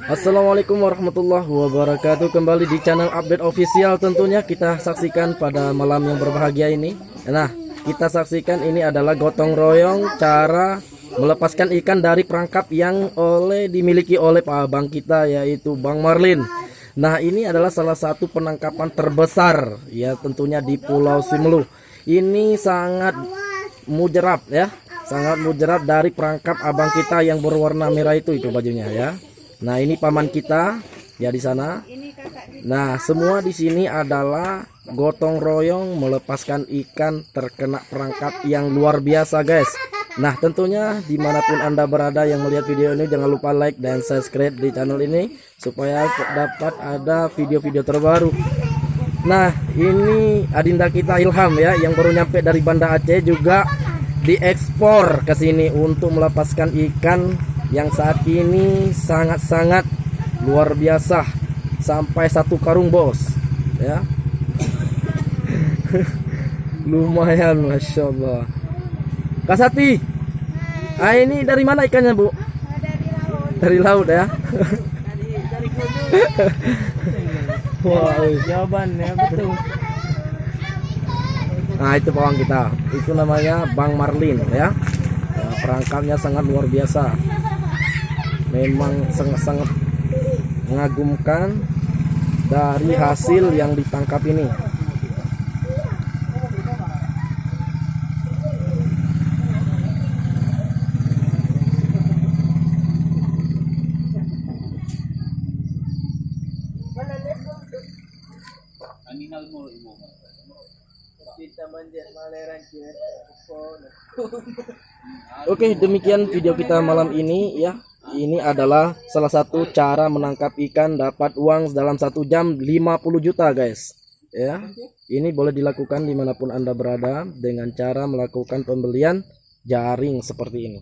Assalamualaikum warahmatullahi wabarakatuh. Kembali di channel update official. Tentunya kita saksikan pada malam yang berbahagia ini. Nah, kita saksikan ini adalah gotong royong cara melepaskan ikan dari perangkap yang dimiliki oleh Pak Abang kita, yaitu Bang Marlin. Nah, ini adalah salah satu penangkapan terbesar ya, tentunya di Pulau Simelu. Ini sangat mujarab ya, sangat mujarab dari perangkap abang kita yang berwarna merah itu bajunya ya. Nah, ini paman kita ya di sana. Nah, semua di sini adalah gotong royong melepaskan ikan terkena perangkap yang luar biasa, guys. Nah, tentunya dimanapun Anda berada yang melihat video ini, jangan lupa like dan subscribe di channel ini supaya dapat ada video-video terbaru. Nah, ini adinda kita Ilham ya, yang baru nyampe dari Banda Aceh, juga diekspor ke sini untuk melepaskan ikan yang saat ini sangat-sangat luar biasa, sampai 1 karung, bos ya. Lumayan, masya Allah. Kak Sati, ini dari mana ikannya, Bu? Dari laut ya. Wow, jawabannya betul. Nah, itu kawan kita, itu namanya Bang Marlin ya. Perangkapnya sangat luar biasa, memang sangat-sangat mengagumkan dari hasil yang ditangkap ini. Oke, demikian video kita malam ini ya. Ini adalah salah satu cara menangkap ikan dapat uang dalam 1 jam 50 juta, guys ya. Ini boleh dilakukan dimanapun Anda berada dengan cara melakukan pembelian jaring seperti ini.